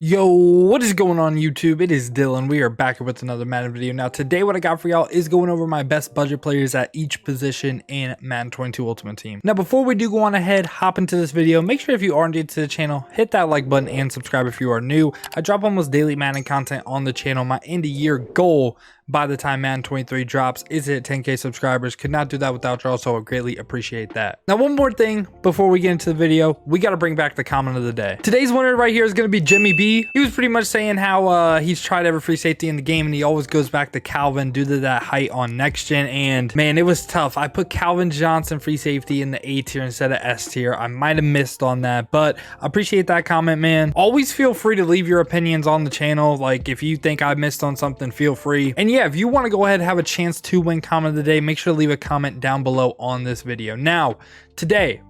Yo, what is going on YouTube? It is Dylan. We are back with another Madden video. Now today what I got for y'all is going over my best budget players at each position in Madden 22 Ultimate Team. Now before we do go on ahead, hop into this video, make sure if you are new to the channel, hit that like button and subscribe if you are new. I drop almost daily Madden content on the channel. My end of year goal by the time Madden 23 drops is to hit 10k subscribers. Could not do that without y'all, so I greatly appreciate that. Now one more thing before we get into the video, we got to bring back the comment of the day. Today's winner right here is going to be Jimmy B. He was pretty much saying how he's tried every free safety in the game and he always goes back to Calvin due to that height on next gen, and man, it was tough. I put Calvin Johnson free safety in the A tier instead of S tier. I might have missed on that, but I appreciate that comment, man. Always feel free to leave your opinions on the channel. Like if you think I missed on something, feel free. And yeah, if you want to go ahead and have a chance to win comment of the day, make sure to leave a comment down below on this video. Now today,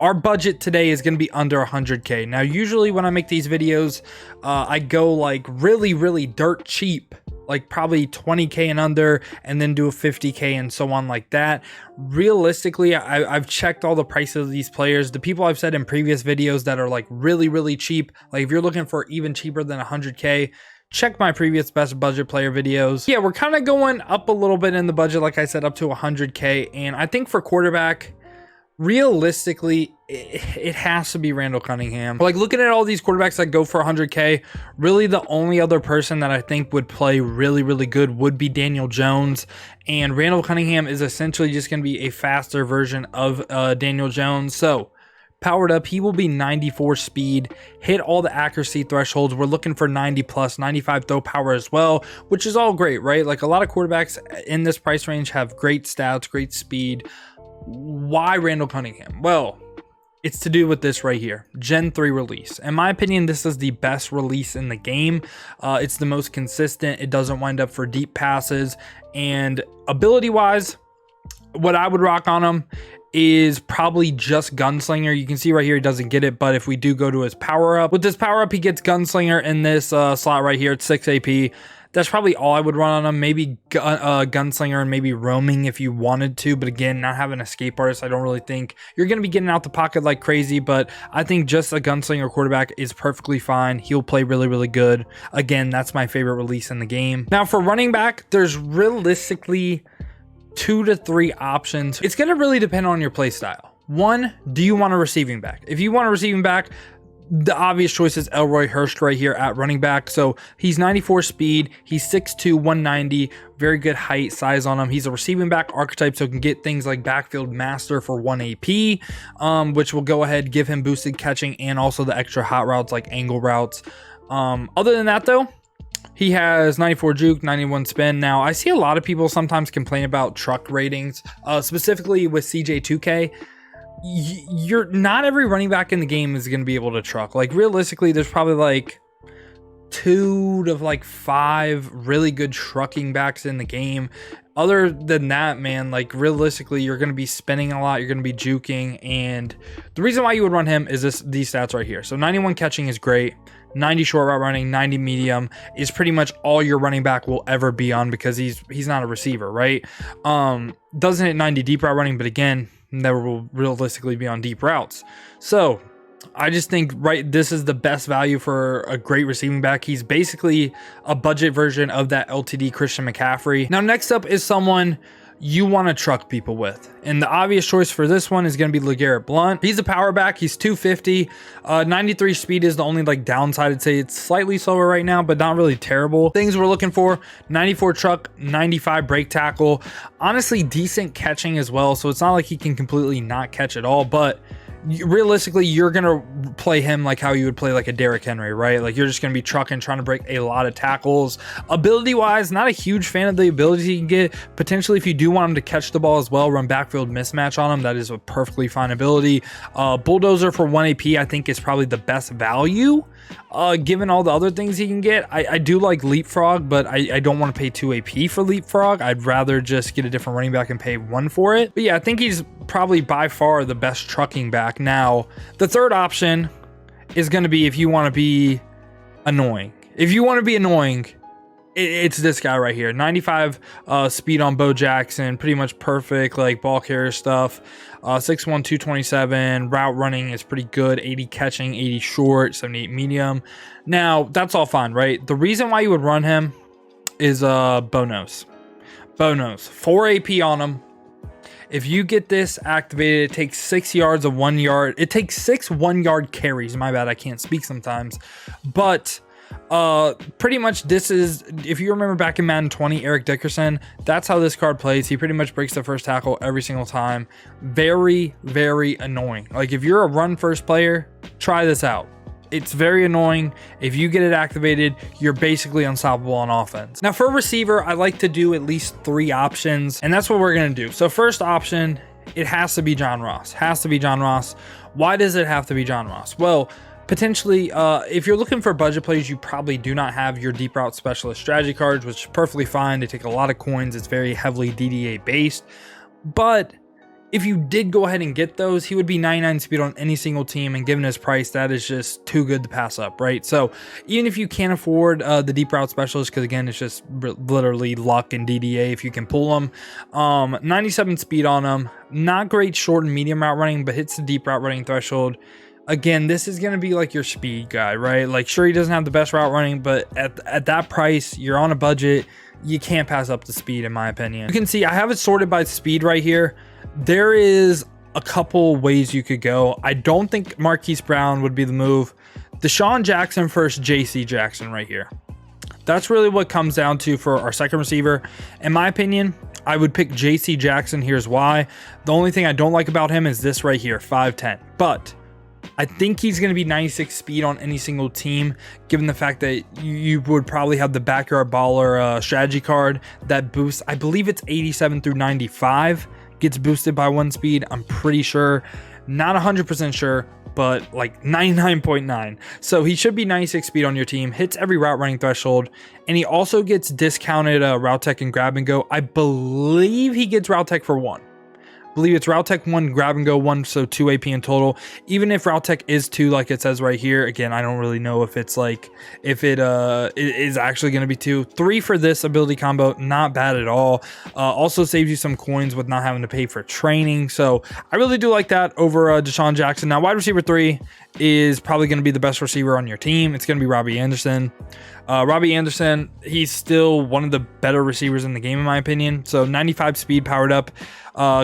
our budget today is going to be under 100k. Now usually when I make these videos, I go like really dirt cheap, like probably 20k and under, and then do a 50k and so on like that. Realistically, I've checked all the prices of these players. The people I've said in previous videos that are like really cheap, like if you're looking for even cheaper than 100k, check my previous best budget player videos. Yeah, we're kind of going up a little bit in the budget, like I said, up to 100k. And I think for quarterback, realistically, it has to be Randall Cunningham. Like looking at all these quarterbacks that go for 100k, really the only other person that I think would play really good would be Daniel Jones. And Randall Cunningham is essentially just going to be a faster version of Daniel Jones. So powered up, he will be 94 speed, hit all the accuracy thresholds. We're looking for 90 plus, 95 throw power as well, which is all great, right? Like a lot of quarterbacks in this price range have great stats, great speed. Why Randall Cunningham? Well, it's to do with this right here, Gen 3 release. In my opinion, this is the best release in the game. It's the most consistent. It doesn't wind up for deep passes, and ability wise, what I would rock on him is probably just Gunslinger. You can see right here he doesn't get it, but if we do go to his power up, with this power up he gets Gunslinger in this slot right here at 6 AP. That's probably all I would run on him. Maybe Gunslinger and maybe roaming if you wanted to, but again, not having escape artist, I don't really think you're going to be getting out the pocket like crazy, but I think just a Gunslinger quarterback is perfectly fine. He'll play really good. Again, that's my favorite release in the game. Now for running back, there's realistically 2 to 3 options. It's going to really depend on your play style. One, do you want a receiving back? If you want a receiving back, the obvious choice is Elroy Hurst right here at running back. So he's 94 speed, he's 6'2", 190, very good height, size on him. He's a receiving back archetype, so can get things like backfield master for 1 AP, which will go ahead, give him boosted catching and also the extra hot routes like angle routes. Other than that though, he has 94 juke, 91 spin. Now, I see a lot of people sometimes complain about truck ratings, specifically with CJ2K. You're not every running back in the game is going to be able to truck. Like realistically, there's probably like 2 to like 5 really good trucking backs in the game. Other than that, man, like realistically, you're going to be spinning a lot. You're going to be juking. And the reason why you would run him is these stats right here. So 91 catching is great. 90 short route running, 90 medium is pretty much all your running back will ever be on, because he's not a receiver, right? Doesn't hit 90 deep route running, but again, never will realistically be on deep routes. So I just think this is the best value for a great receiving back. He's basically a budget version of that LTD Christian McCaffrey. Now next up is someone you want to truck people with, and the obvious choice for this one is going to be LeGarrette Blount. He's a power back, he's 250, 93 speed is the only like downside. I'd say it's slightly slower right now, but not really terrible. Things we're looking for: 94 truck, 95 break tackle, honestly decent catching as well, so it's not like he can completely not catch at all, but realistically you're gonna play him like how you would play like a Derrick Henry, right? Like you're just gonna be trucking, trying to break a lot of tackles. Ability wise, not a huge fan of the ability he can get. Potentially if you do want him to catch the ball as well, run backfield mismatch on him, that is a perfectly fine ability. Bulldozer for 1 AP I think is probably the best value, given all the other things he can get. I do like Leapfrog, but I don't want to pay 2 AP for Leapfrog. I'd rather just get a different running back and pay 1 for it. But yeah, I think he's probably by far the best trucking back. Now the third option is going to be if you want to be annoying. If you want to be annoying, it's this guy right here. 95 speed on Bo Jackson, pretty much perfect like ball carrier stuff. 6'1", 227. Route running is pretty good. 80 catching, 80 short, 78 medium. Now that's all fine, right? The reason why you would run him is Bonos. 4 AP on him. If you get this activated, it takes 6 yards of 1 yard. It takes 6 1-yard carries. My bad, I can't speak sometimes. But pretty much this is, if you remember back in Madden 20, Eric Dickerson, that's how this card plays. He pretty much breaks the first tackle every single time. Very, very annoying. Like if you're a run first player, try this out. It's very annoying. If you get it activated, you're basically unstoppable on offense. Now for a receiver, I like to do at least 3 options, and that's what we're going to do. So first option, it has to be John Ross. Why does it have to be John Ross? Well, potentially, if you're looking for budget plays, you probably do not have your deep route specialist strategy cards, which is perfectly fine. They take a lot of coins. It's very heavily DDA based. But if you did go ahead and get those, he would be 99 speed on any single team, and given his price, that is just too good to pass up, right? So even if you can't afford the deep route specialist, because again, it's just literally luck and DDA if you can pull them. 97 speed on him, not great short and medium route running, but hits the deep route running threshold. Again, this is going to be like your speed guy, right? Like sure, he doesn't have the best route running, but at that price, you're on a budget. You can't pass up the speed, in my opinion. You can see I have it sorted by speed right here. There is a couple ways you could go. I don't think Marquise Brown would be the move. Deshaun Jackson first, JC Jackson right here. That's really what comes down to for our second receiver. In my opinion, I would pick JC Jackson. Here's why. The only thing I don't like about him is this right here, 5'10". But I think he's going to be 96 speed on any single team, given the fact that you would probably have the backyard baller strategy card that boosts. I believe it's 87 through 95. Gets boosted by 1 speed. I'm pretty sure, not 100% sure, but like 99.9. So he should be 96 speed on your team, hits every route running threshold, and he also gets discounted route tech and grab and go. I believe he gets route tech for 1. I believe it's route tech 1, grab and go 1, so 2 AP in total. Even if route tech is 2, like it says right here, again, I don't really know if it's like, if it is actually going to be 2. 3 for this ability combo, not bad at all. Also saves you some coins with not having to pay for training. So I really do like that over Deshaun Jackson. Now wide receiver 3 is probably going to be the best receiver on your team. It's going to be Robbie Anderson. Robbie Anderson, he's still one of the better receivers in the game, in my opinion. So 95 speed powered up.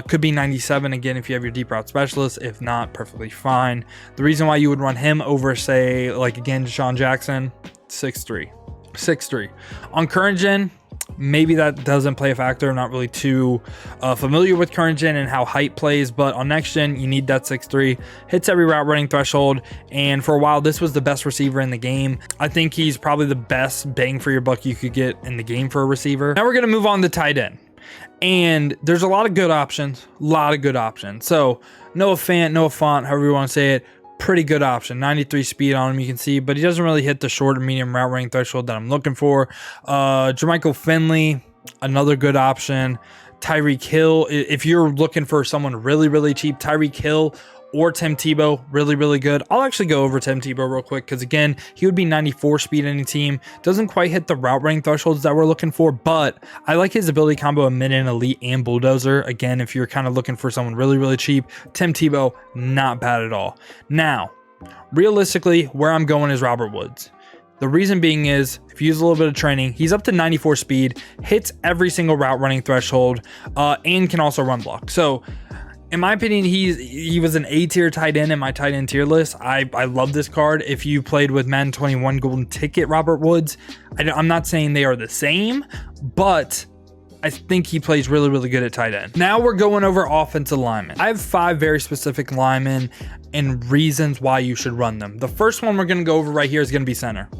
Could be 97 again if you have your deep route specialist. If not, perfectly fine. The reason why you would run him over, say, like again, Deshaun Jackson, 6'3". On current gen, maybe that doesn't play a factor. I'm not really too familiar with current gen and how height plays, but on next gen, you need that 6'3". Hits every route running threshold, and for a while, this was the best receiver in the game. I think he's probably the best bang for your buck you could get in the game for a receiver. Now we're going to move on to tight end. And there's a lot of good options, So Noah Fant, however you want to say it, pretty good option. 93 speed on him, you can see, but he doesn't really hit the short and medium route running threshold that I'm looking for. Jermichael Finley, another good option. Tyreek Hill, if you're looking for someone really, really cheap, Tyreek Hill or Tim Tebow, really, really good. I'll actually go over Tim Tebow real quick because, again, he would be 94 speed any team. Doesn't quite hit the route running thresholds that we're looking for, but I like his ability combo of mid-end, elite, and bulldozer. Again, if you're kind of looking for someone really, really cheap, Tim Tebow, not bad at all. Now, realistically, where I'm going is Robert Woods. The reason being is, if you use a little bit of training, he's up to 94 speed, hits every single route running threshold, and can also run block. So, in my opinion, he was an A-tier tight end in my tight end tier list. I love this card. If you played with Madden 21 Golden Ticket Robert Woods, I'm not saying they are the same, but I think he plays really, really good at tight end. Now we're going over offensive linemen. I have 5 very specific linemen and reasons why you should run them. The first one we're going to go over right here is going to be center.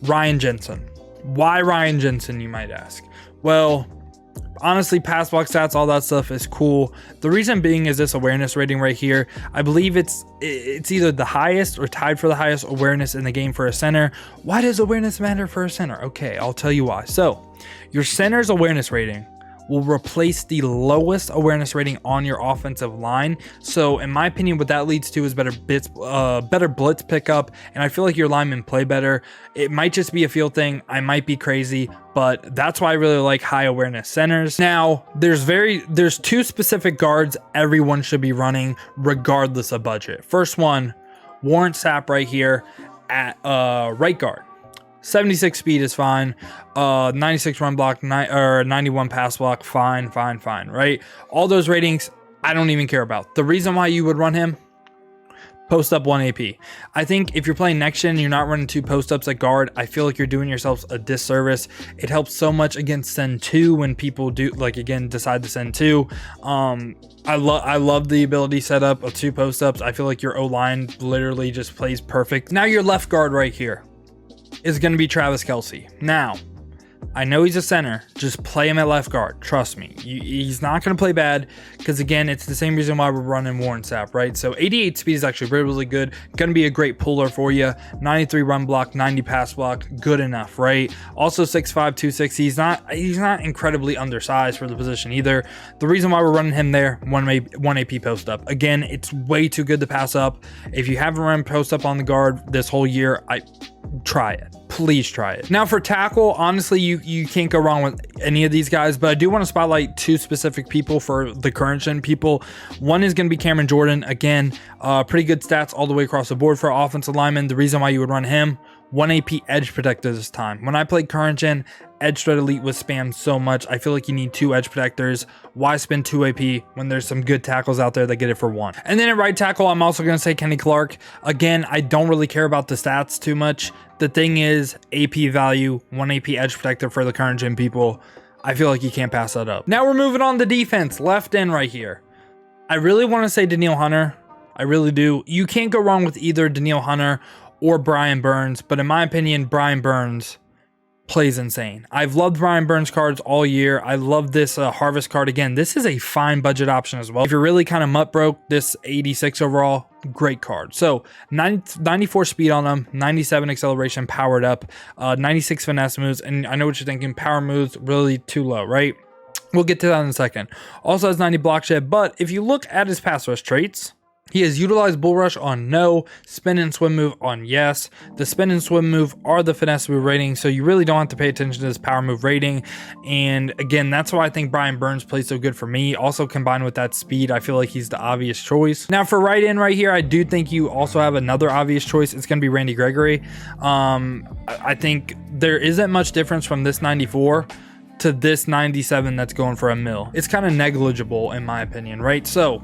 Ryan Jensen. Why Ryan Jensen, you might ask? Well, honestly, pass block stats, all that stuff is cool. The reason being is this awareness rating right here. I believe it's either the highest or tied for the highest awareness in the game for a center. Why does awareness matter for a center? Okay, I'll tell you why. So, your center's awareness rating will replace the lowest awareness rating on your offensive line. So in my opinion, what that leads to is better blitz pickup, and I feel like your linemen play better. It might just be a field thing. I might be crazy, but that's why I really like high awareness centers. Now, there's two specific guards everyone should be running regardless of budget. First one, Warren Sapp right here at right guard. 76 speed is fine. 96 run block, 91 pass block, fine, right? All those ratings, I don't even care about. The reason why you would run him, post up 1 AP. I think if you're playing next gen and you're not running 2 post ups at guard, I feel like you're doing yourselves a disservice. It helps so much against send 2 when people do, like, again, decide to send 2. I love the ability setup of 2 post ups. I feel like your O-line literally just plays perfect. Now your left guard right here is going to be Travis Kelce. Now, I know he's a center. Just play him at left guard. Trust me. He's not going to play bad because, again, it's the same reason why we're running Warren Sapp, right? So 88 speed is actually really, really good. Going to be a great puller for you. 93 run block, 90 pass block. Good enough, right? Also 6'5", 260. He's not incredibly undersized for the position either. The reason why we're running him there, 1 AP post up. Again, it's way too good to pass up. If you haven't run post up on the guard this whole year, try it. Please try it. Now for tackle, honestly, you can't go wrong with any of these guys, but I do want to spotlight 2 specific people for the current gen people. One is going to be Cameron Jordan. Again, pretty good stats all the way across the board for offensive lineman. The reason why you would run him, 1 AP edge protector this time. When I played current gen, edge threat elite was spammed so much. I feel like you need 2 edge protectors. Why spend 2 AP when there's some good tackles out there that get it for 1? And then at right tackle, I'm also going to say Kenny Clark. Again, I don't really care about the stats too much. The thing is, AP value, 1 AP edge protector for the current gen people. I feel like you can't pass that up. Now we're moving on to defense, left end right here. I really want to say Danielle Hunter. I really do. You can't go wrong with either Danielle Hunter or Brian Burns, but in my opinion, Brian Burns plays insane. I've loved Brian Burns cards all year. I love this Harvest card. Again, this is a fine budget option as well. If you're really kind of mutt broke, this 86 overall, great card. So 94 speed on them, 97 acceleration powered up, 96 finesse moves, and I know what you're thinking, power moves really too low, right? We'll get to that in a second. Also has 90 block shed, but if you look at his pass rush traits, he has utilized bull rush on no, spin and swim move on yes. The spin and swim move are the finesse move rating, so you really don't have to pay attention to this power move rating. And again, that's why I think Brian Burns plays so good for me. Also combined with that speed, I feel like he's the obvious choice. Now for right end right here, I do think you also have another obvious choice. It's going to be Randy Gregory. I think there isn't much difference from this 94 to this 97 that's going for $1 million. It's kind of negligible in my opinion, right? So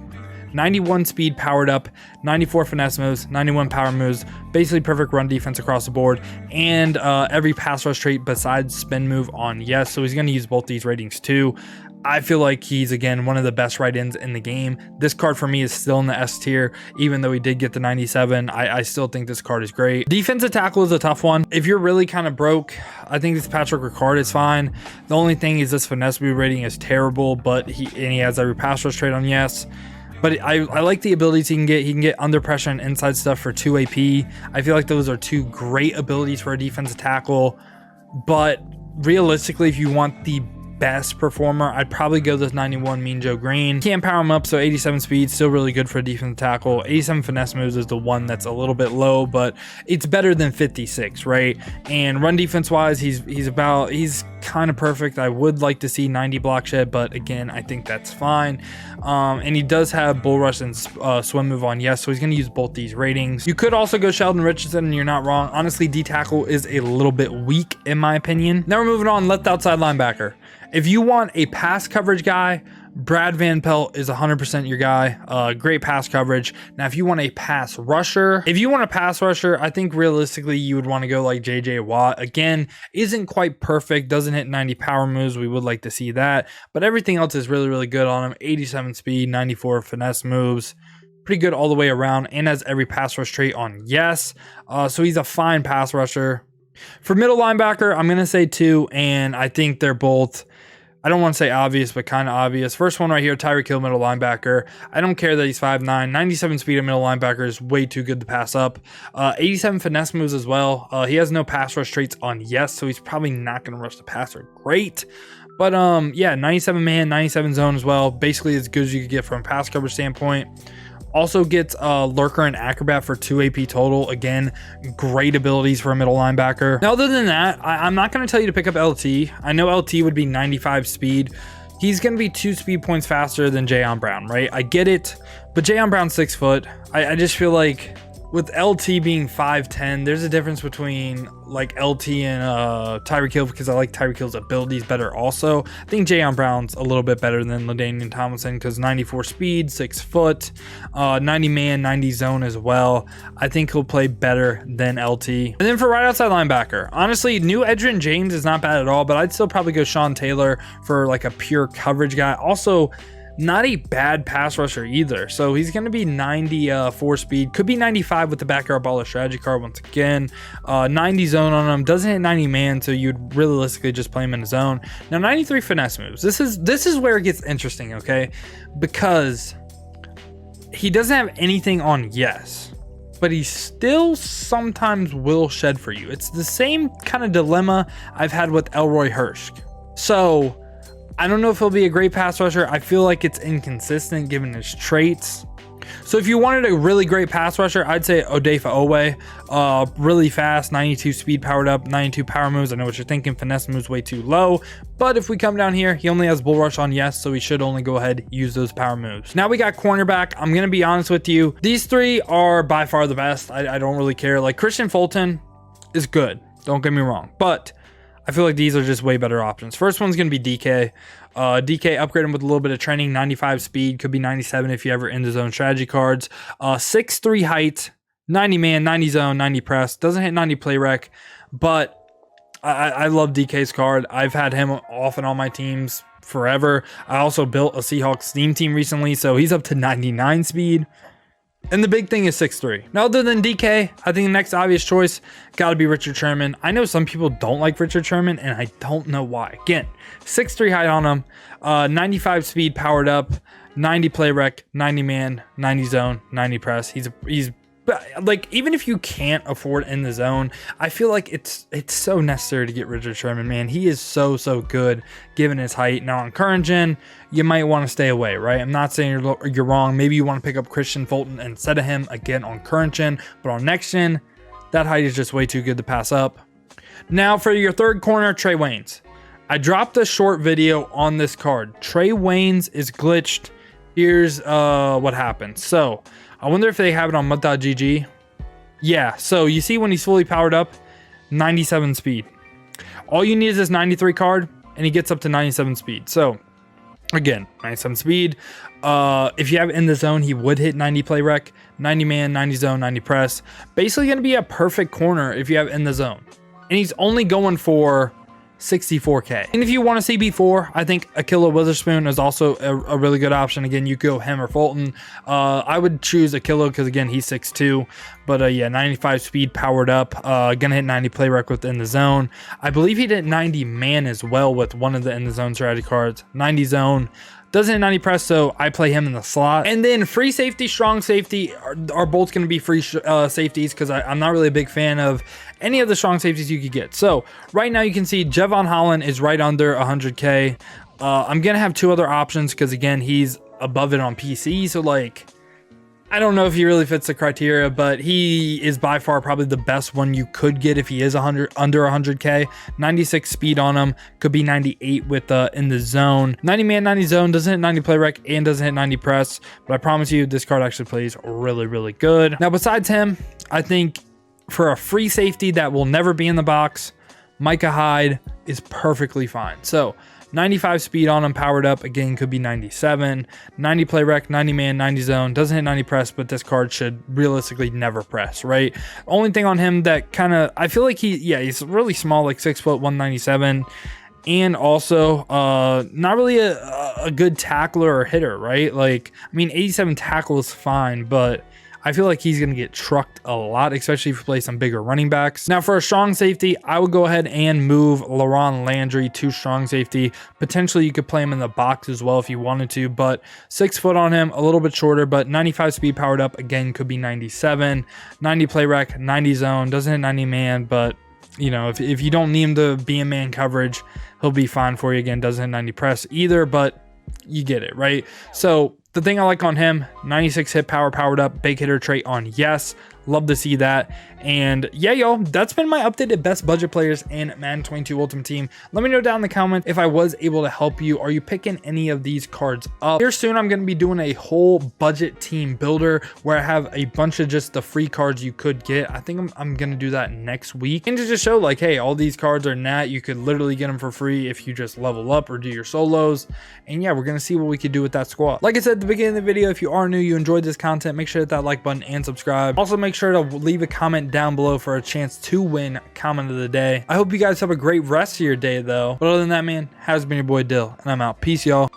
91 speed powered up, 94 finesse moves, 91 power moves, basically perfect run defense across the board, and every pass rush trait besides spin move on yes. So he's going to use both these ratings too. I feel like he's, again, one of the best right ends in the game. This card for me is still in the S tier, even though he did get the 97. I still think this card is great. Defensive tackle is a tough one. If you're really kind of broke, I think this Patrick Ricard is fine. The only thing is this finesse move rating is terrible, but he has every pass rush trait on yes. But I like the abilities he can get. He can get under pressure and inside stuff for 2 AP. I feel like those are 2 great abilities for a defensive tackle. But realistically, if you want the best performer, I'd probably go this 91 Mean Joe Green. Can't power him up, so 87 speed, still really good for a defensive tackle. 87 finesse moves is the one that's a little bit low, but it's better than 56, right? And run defense wise, he's kind of perfect. I would like to see 90 block shed, but again, I think that's fine. And he does have bull rush and swim move on yes, so he's going to use both these ratings. You could also go Sheldon Richardson, and you're not wrong. Honestly, D tackle is a little bit weak in my opinion. Now we're moving on, left outside linebacker. If you want a pass coverage guy, Brad Van Pelt is 100% your guy. Great pass coverage. Now, if you want a pass rusher, I think realistically you would want to go like JJ Watt. Again, isn't quite perfect, doesn't hit 90 power moves. We would like to see that, but everything else is really, really good on him. 87 speed, 94 finesse moves. Pretty good all the way around, and has every pass rush trait on yes. So he's a fine pass rusher. For middle linebacker, I'm going to say 2, and I think they're both, I don't want to say obvious, but kind of obvious. First one right here, Tyreek Hill, middle linebacker. I don't care that he's 5'9". 97 speed at middle linebacker is way too good to pass up. 87 finesse moves as well. He has no pass rush traits on yes, so he's probably not going to rush the passer great. But yeah, 97 man, 97 zone as well. Basically as good as you could get from a pass coverage standpoint. Also gets Lurker and Acrobat for 2 AP total. Again, great abilities for a middle linebacker. Now, other than that, I'm not going to tell you to pick up LT. I know LT would be 95 speed. He's going to be 2 speed points faster than Jayon Brown, right? I get it, but Jayon Brown's 6 foot. I just feel like with LT being 5'10", there's a difference between like LT and Tyreek Hill, because I like Tyreek Hill's abilities better also. I think Jayon Brown's a little bit better than LaDainian Tomlinson because 94 speed, 6 foot, 90 man, 90 zone as well. I think he'll play better than LT. And then for right outside linebacker, honestly, new Edgerrin James is not bad at all, but I'd still probably go Sean Taylor for like a pure coverage guy. Also, not a bad pass rusher either. So he's going to be 94 speed, could be 95 with the backyard baller strategy card once again. 90 zone on him, doesn't hit 90 man, so you'd realistically just play him in the zone. Now 93 finesse moves. This is where it gets interesting, okay? Because he doesn't have anything on yes, but he still sometimes will shed for you. It's the same kind of dilemma I've had with Elroy Hurst. So I don't know if he'll be a great pass rusher. I feel like it's inconsistent given his traits. So if you wanted a really great pass rusher, I'd say Odafe Oweh. Really fast, 92 speed powered up, 92 power moves. I know what you're thinking, finesse moves way too low. But if we come down here, he only has bull rush on yes, so he should only go ahead use those power moves. Now we got cornerback. I'm going to be honest with you. These three are by far the best. I don't really care. Like Christian Fulton is good. Don't get me wrong. But I feel like these are just way better options. First one's going to be DK. DK, upgrade him with a little bit of training, 95 speed, could be 97 if you ever in the zone strategy cards. 6'3" height, 90 man, 90 zone, 90 press. Doesn't hit 90 play rec, but I love DK's card. I've had him off and on my teams forever. I also built a Seahawks Steam team recently, so he's up to 99 speed. And the big thing is 6'3". Now, other than DK, I think the next obvious choice got to be Richard Sherman. I know some people don't like Richard Sherman, and I don't know why. Again, 6'3" height on him, 95 speed powered up, 90 play rec, 90 man, 90 zone, 90 press. He's like, even if you can't afford in the zone, I feel like it's so necessary to get Richard Sherman, man. He is so good given his height. Now on current gen, you might want to stay away, right? I'm not saying you're wrong. Maybe you want to pick up Christian Fulton instead of him again on current gen, but on next gen, that height is just way too good to pass up. Now for your third corner, Trey Waynes. I dropped a short video on this card. Trey Waynes is glitched. Here's what happened. So I wonder if they have it on mud.gg. Yeah, so you see when he's fully powered up, 97 speed. All you need is this 93 card, and he gets up to 97 speed. So, again, 97 speed. If you have it in the zone, he would hit 90 play rec, 90 man, 90 zone, 90 press. Basically going to be a perfect corner if you have it in the zone. And he's only going for 64K. And if you want to CB4, I think Akilla Witherspoon is also a really good option. Again, you go him or Fulton. I would choose Akilla because, again, he's 6'2". But yeah, 95 speed powered up. Gonna hit 90 play rec within the zone. I believe he did 90 man as well with one of the in the zone strategy cards. 90 zone. Doesn't hit 90 press, so I play him in the slot. And then free safety, strong safety are both going to be free safeties because I'm not really a big fan of any of the strong safeties you could get. So right now you can see Javon Holland is right under 100K. I'm going to have two other options because, again, he's above it on PC. So, like, I don't know if he really fits the criteria, but he is by far probably the best one you could get if he is under 100K. 96 speed on him, could be 98 with in the zone. 90 man, 90 zone, doesn't hit 90 play rec, and doesn't hit 90 press. But I promise you, this card actually plays really good. Now, besides him, I think for a free safety that will never be in the box, Micah Hyde is perfectly fine. So 95 speed on him, powered up, again, could be 97. 90 play rec, 90 man, 90 zone, doesn't hit 90 press, but this card should realistically never press, right? Only thing on him that kind of, I feel like he's really small, like 6 foot, 197, and also not really a good tackler or hitter, right? Like, I mean, 87 tackle is fine, but I feel like he's going to get trucked a lot, especially if you play some bigger running backs. Now, for a strong safety, I would go ahead and move LaRon Landry to strong safety. Potentially, you could play him in the box as well if you wanted to, but 6 foot on him, a little bit shorter, but 95 speed powered up, again, could be 97. 90 play rec, 90 zone, doesn't hit 90 man, but you know, if you don't need him to be in man coverage, he'll be fine for you. Again, doesn't hit 90 press either, but you get it, right? So the thing I like on him, 96 hit power, powered up, big hitter trait on yes. Love to see that. And yeah, y'all, that's been my updated best budget players in Madden 22 Ultimate Team. Let me know down in the comments if I was able to help you. Are you picking any of these cards up? Here soon, I'm going to be doing a whole budget team builder where I have a bunch of just the free cards you could get. I think I'm going to do that next week. And to just show like, hey, all these cards are nat. You could literally get them for free if you just level up or do your solos. And yeah, we're going to see what we could do with that squad. Like I said at the beginning of the video, if you are new, you enjoyed this content, make sure to hit that like button and subscribe. Also, make sure to leave a comment down below for a chance to win comment of the day. I hope you guys have a great rest of your day though. But other than that, man, has been your boy Dill, and I'm out. Peace, y'all.